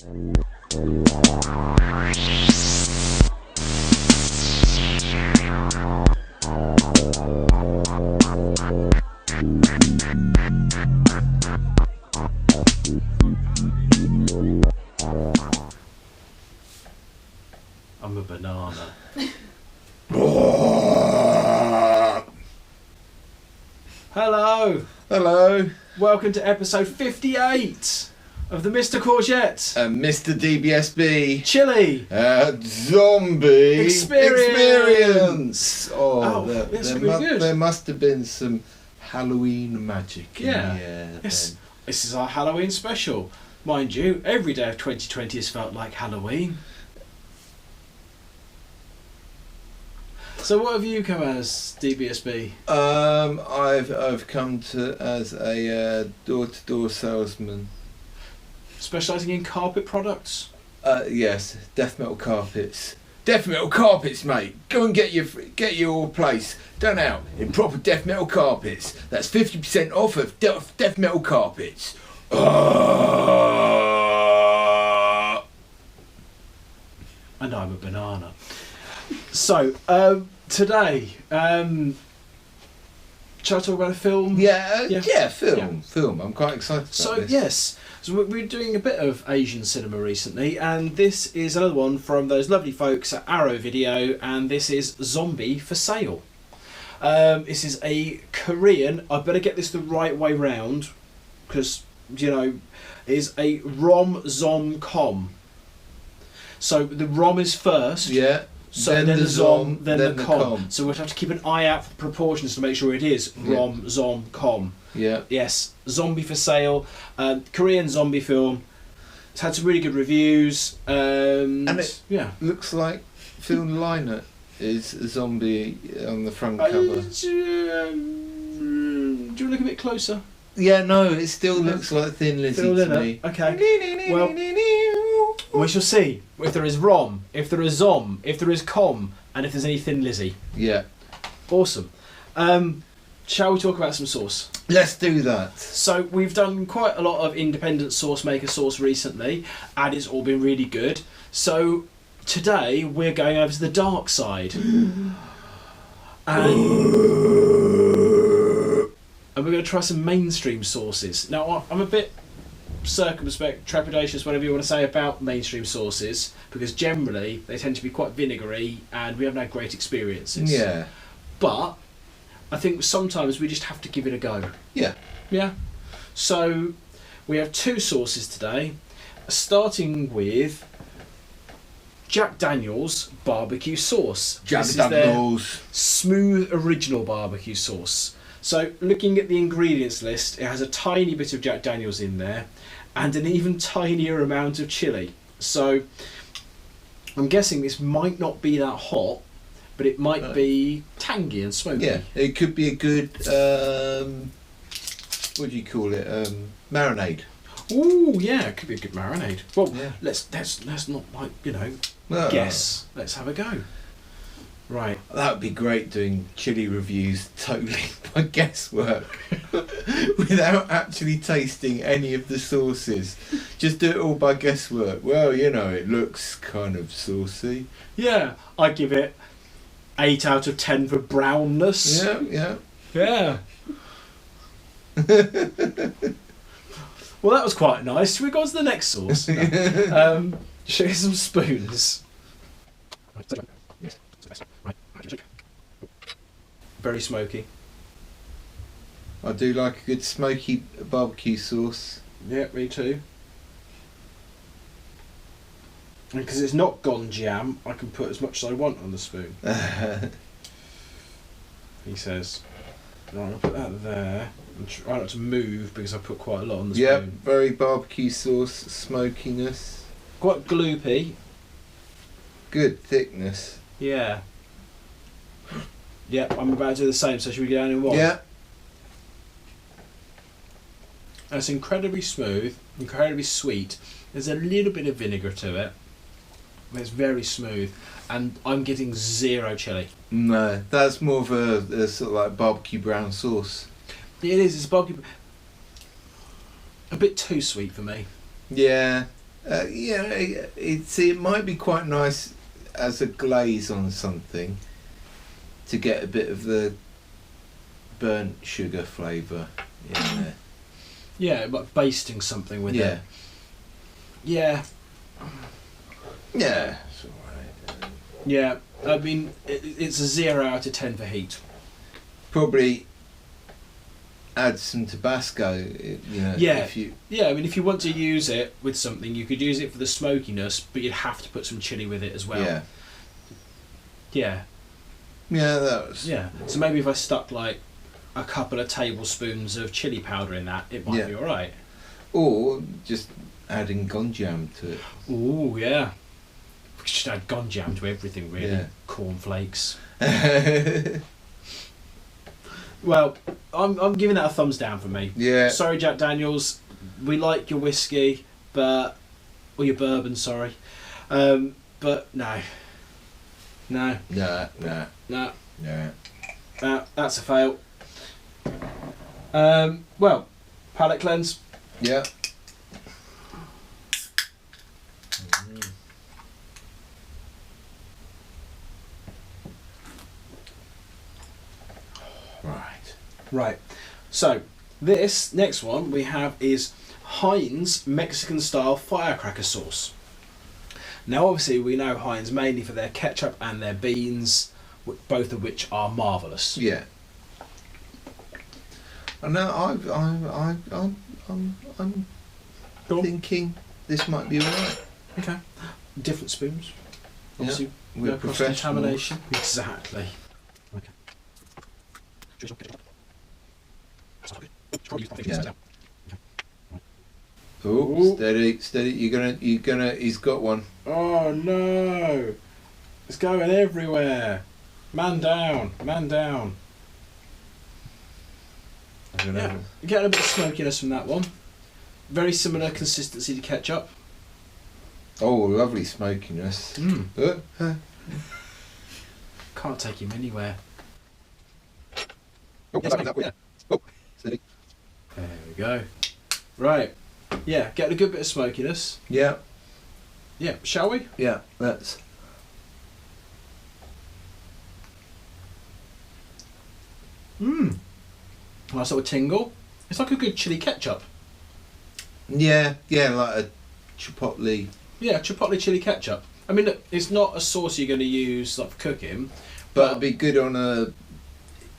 I'm a banana. Hello. Hello. Welcome to episode 58 of the Mr. Courgette Mr. DBSB. Chilli Zombie Experience. There must have been some Halloween magic in the air. Yes. This is our Halloween special. Mind you, every day of 2020 has felt like Halloween. So what have you come as, DBSB? I've come to as a door-to-door salesman. Specialising in carpet products? Yes, death metal carpets. Death metal carpets, mate. Go and get your place done out in proper death metal carpets. That's 50% off of death metal carpets. And I'm a banana. So, today, shall I talk about a film? Film. I'm quite excited about this. Yes. So we're doing a bit of Asian cinema recently, and this is another one from those lovely folks at Arrow Video, and this is Zombie for Sale. This is a Korean, I better get this the right way round, because, is a rom-zom-com. So the rom is first. Yeah. So then the zom, then the com. So we'll have to keep an eye out for proportions to make sure it is rom, zom, com. Yeah. Yes, Zombie for Sale, Korean zombie film. It's had some really good reviews. And it looks like Phil Lynott is a zombie on the front cover. Do you look a bit closer? Yeah, no, it still looks like Thin Lizzy to me. Okay. Well, we shall see if there is rom, if there is zom, if there is com, and if there's any Thin Lizzy. Yeah. Awesome. Shall we talk about some sauce? Let's do that. So we've done quite a lot of independent sauce maker sauce recently, and it's all been really good. So today we're going over to the dark side. And we're going to try some mainstream sauces. Now, I'm a bit circumspect, trepidatious, whatever you want to say, about mainstream sauces, because generally they tend to be quite vinegary and we haven't had great experiences. Yeah. But I think sometimes we just have to give it a go. Yeah. Yeah. So we have two sauces today, starting with Jack Daniel's barbecue sauce. Jack This Daniel's. is their smooth original barbecue sauce. So looking at the ingredients list, it has a tiny bit of Jack Daniel's in there and an even tinier amount of chili. So I'm guessing this might not be that hot, but it might be tangy and smoky. Yeah, it could be a good, what do you call it, marinade. Ooh, yeah, it could be a good marinade. Well, yeah. let's not, guess. Let's have a go. Right. That would be great, doing chili reviews totally by guesswork without actually tasting any of the sauces. Just do it all by guesswork. Well, it looks kind of saucy. Yeah, I give it 8 out of 10 for brownness. Yeah. Well, that was quite nice. Should we go on to the next sauce? Show you some spoons. Very smoky. I do like a good smoky barbecue sauce. Yeah, me too. And because it's not gone jam, I can put as much as I want on the spoon. He says. Right, I'll put that there. And try not to move because I put quite a lot on the spoon. Yep, very barbecue sauce smokiness. Quite gloopy. Good thickness. Yeah. Yep, I'm about to do the same, so should we go down in one? Yeah. It's incredibly smooth, incredibly sweet. There's a little bit of vinegar to it. It's very smooth, and I'm getting zero chili. No, that's more of a sort of like barbecue brown sauce. It is, it's barbecue. A bit too sweet for me. Yeah. it might be quite nice as a glaze on something to get a bit of the burnt sugar flavour in there. Yeah, but basting something with Yeah. it. Yeah. Yeah, it's alright. Yeah, I mean, it's a 0 out of 10 for heat. Probably add some Tabasco, you know. Yeah. If you, Yeah, I mean, if you want to use it with something, you could use it for the smokiness, but you'd have to put some chili with it as well. yeah. Yeah. Yeah, that was. Yeah. So maybe if I stuck like a couple of tablespoons of chili powder in that, it might be alright. Or just adding gonjam to it. Ooh, yeah. We should add gonjam to everything, really. Yeah. Cornflakes. Well, I'm giving that a thumbs down for me. Yeah. Sorry, Jack Daniels. We like your whiskey, or your bourbon, sorry. But no. No. Nah. No. Yeah. That's a fail. Well, palate cleanse. Yeah. Right. So, this next one we have is Heinz Mexican style Firecracker sauce. Now, obviously, we know Heinz mainly for their ketchup and their beans, both of which are marvellous. Yeah. And now I'm thinking this might be alright. Okay. Different spoons. Obviously, We're no cross-contamination. Exactly. Okay. Yeah. Oh, steady. You're gonna. He's got one. Oh no! It's going everywhere. Man down. Yeah, getting a bit of smokiness from that one. Very similar consistency to ketchup. Oh, lovely smokiness. Can't take him anywhere. Steady. There we go. Right. Yeah, getting a good bit of smokiness. Yeah. Yeah, shall we? Yeah. That's. Nice little tingle. It's like a good chili ketchup. Yeah, like a chipotle. Yeah, chipotle chili ketchup. I mean, look, it's not a sauce you're going to use like for cooking, But it'd be good on a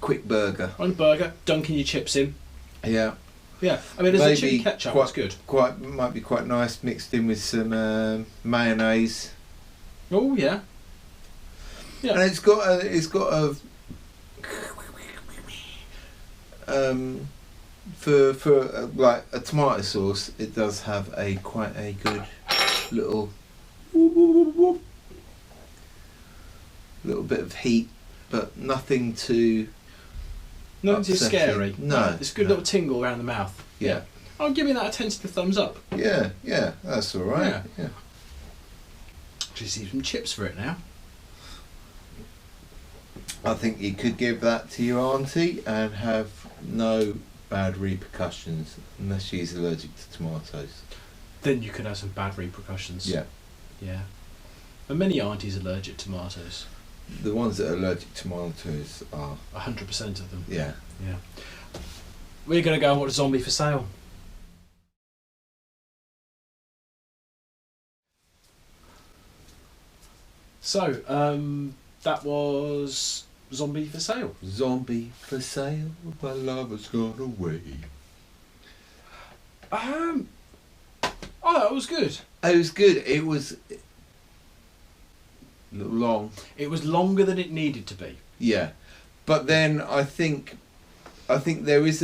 quick burger. on a burger, dunking your chips in. Yeah. Yeah, I mean, as a chili ketchup, it's good. Might be quite nice mixed in with some mayonnaise. Oh yeah. Yeah. And it's got a for like a tomato sauce, it does have quite a good little bit of heat, but nothing too scary. No, It's a good little tingle around the mouth. Yeah. I'm giving that a tentative thumbs up. Yeah, that's all right. Yeah. Actually, see some chips for it now. I think you could give that to your auntie and have no bad repercussions unless she's allergic to tomatoes. Then you could have some bad repercussions. Yeah. Yeah. And many aunties are allergic to tomatoes. The ones that are allergic to tomatoes are 100% of them. Yeah. Yeah. We're going to go and watch Zombie for Sale. So, that was Zombie for Sale. Zombie for sale, my lover's gone away. Oh, that was good. It was good. It was a little long. It was longer than it needed to be. Yeah, but then I think there was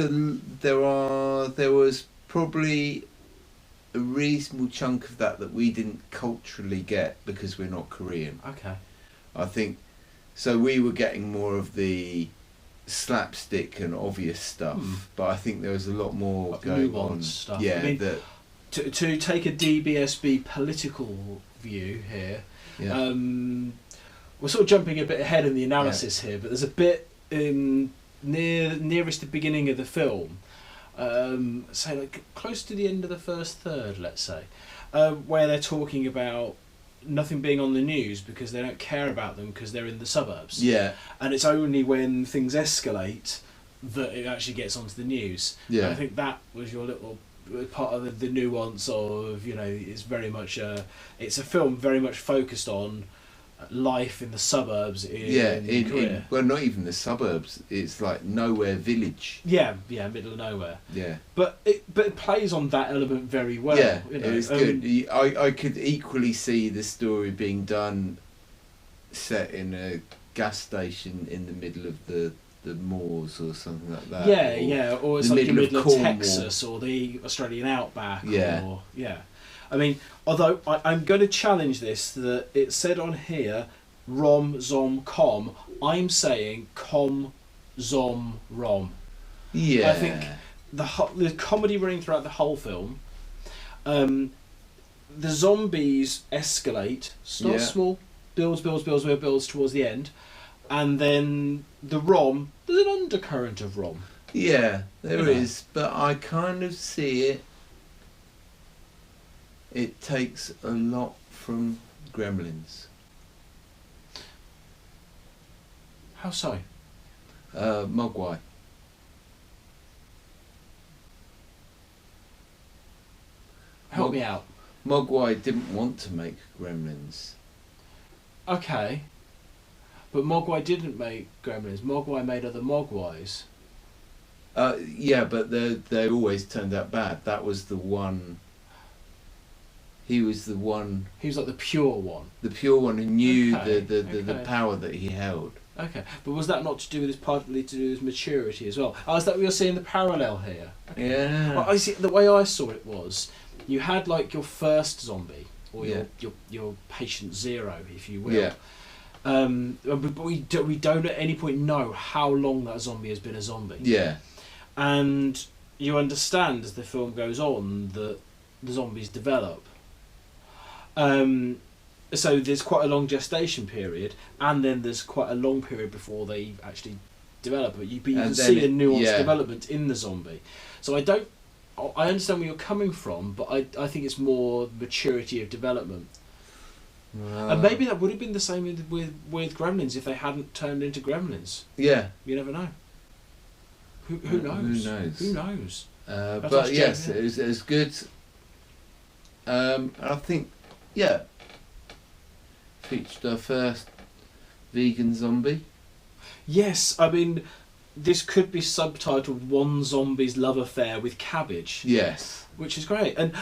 probably a reasonable chunk of that we didn't culturally get because we're not Korean. Okay. I think so. We were getting more of the slapstick and obvious stuff, but I think there was a lot more Like going nuanced on. stuff. Yeah, I mean, that. To take a DBSB political view here, Yeah. we're sort of jumping a bit ahead in the analysis here, but there's a bit nearest the beginning of the film, say like close to the end of the first third, let's say, where they're talking about nothing being on the news because they don't care about them because they're in the suburbs. Yeah. And it's only when things escalate that it actually gets onto the news. Yeah. And I think that was your little part of the nuance of, it's very much it's a film very much focused on life in the suburbs in Korea. Well, not even the suburbs. It's like nowhere village. Yeah, middle of nowhere. Yeah. But it plays on that element very well. Yeah, it was good. I could equally see the story being done set in a gas station in the middle of the moors or something like that. Or it's like the middle of Texas or the Australian outback. Yeah. I mean, although I'm going to challenge this, that it said on here, rom, zom, com. I'm saying com, zom, rom. Yeah. I think the comedy running throughout the whole film, the zombies escalate, start small, builds towards the end, and then the rom, there's an undercurrent of rom. Yeah, there is, but I kind of see it. It takes a lot from Gremlins. How so? Mogwai. Help me out. Mogwai didn't want to make Gremlins. Okay. But Mogwai didn't make Gremlins. Mogwai made other Mogwais. Yeah, but they always turned out bad. That was the one. He was the one. He was like the pure one. The pure one who knew Okay, the power that he held. Okay, but was that not to do with his partly to do with his maturity as well? Oh, is that what you're seeing the parallel here? Okay. Yeah. Well, I see. The way I saw it was, you had like your first zombie or your patient zero, if you will. Yeah. But we don't at any point know how long that zombie has been a zombie. Yeah. And you understand as the film goes on that the zombies develop. So there's quite a long gestation period, and then there's quite a long period before they actually develop. But you can see a nuanced development in the zombie. So I understand where you're coming from, but I think it's more maturity of development. And maybe that would have been the same with Gremlins if they hadn't turned into Gremlins. Yeah. You never know. Who knows? Who knows? But yes, it was good. I think, featured our first vegan zombie. Yes, I mean, this could be subtitled "One Zombie's Love Affair with Cabbage." Yes. Which is great, and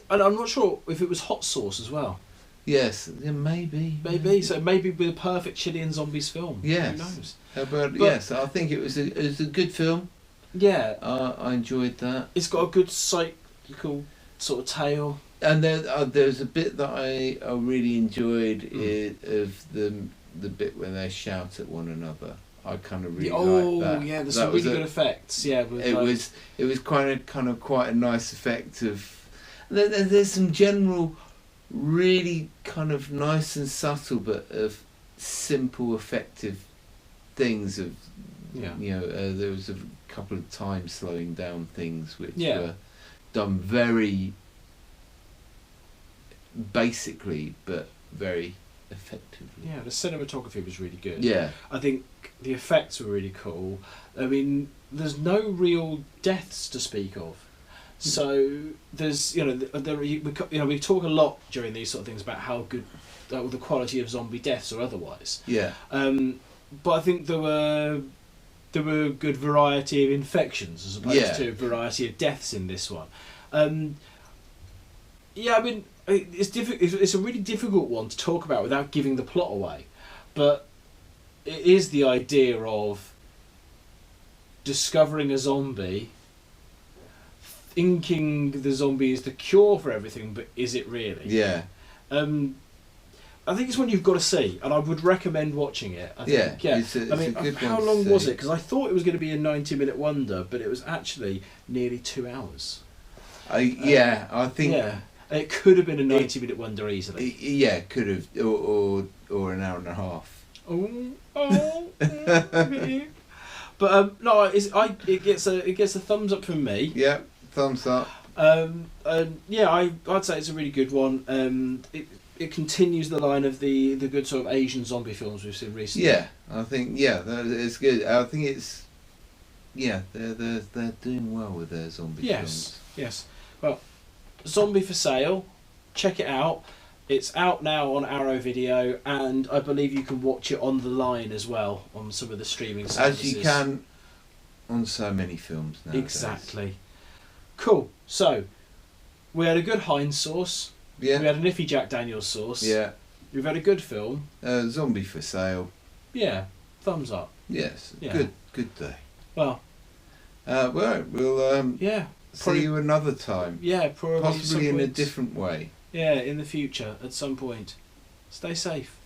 I'm not sure if it was hot sauce as well. Yes, yeah, maybe. So maybe with a perfect chili and zombies film. Yes. Who knows? But yes, I think it was a good film. Yeah. I enjoyed that. It's got a good cyclical sort of tale. And there's a bit that I really enjoyed of the bit where they shout at one another. I kind of really liked that. Oh yeah, there's some really good effects. Yeah, it was kind of quite a nice effect of. There's some general, really kind of nice and subtle, but of simple, effective things of. Yeah. There was a couple of time slowing down things which were done very basically but very effectively. Yeah, the cinematography was really good. Yeah. I think the effects were really cool. I mean, there's no real deaths to speak of. So there's we talk a lot during these sort of things about how good the quality of zombie deaths or otherwise. Yeah. But I think there were a good variety of infections as opposed to a variety of deaths in this one. I mean, it's a really difficult one to talk about without giving the plot away, but it is the idea of discovering a zombie, thinking the zombie is the cure for everything, but is it really? Yeah. I think it's one you've got to see, and I would recommend watching it. I think, it's a good how one long to was see. it? Because I thought it was going to be a 90-minute wonder, but it was actually nearly 2 hours. I think. Yeah, it could have been a 90-minute wonder easily. Could have, or an hour and a half. But no, it gets a thumbs up from me. Yeah, thumbs up. Yeah, I'd say it's a really good one. It continues the line of the good sort of Asian zombie films we've seen recently. Yeah, I think it's good. I think it's they're doing well with their zombie films. Yes. Well, Zombie for Sale, check it out. It's out now on Arrow Video, and I believe you can watch it on the line as well on some of the streaming services. As you can on so many films nowadays. Exactly. Cool. So, we had a good Heinz sauce. Yeah. We had a Niffy Jack Daniels sauce. Yeah. We've had a good film. Zombie for Sale. Yeah. Thumbs up. Yes. Yeah. Good day. Well. Well, we'll yeah. see you another time. Yeah, probably. Possibly in a different way. Yeah, in the future at some point. Stay safe.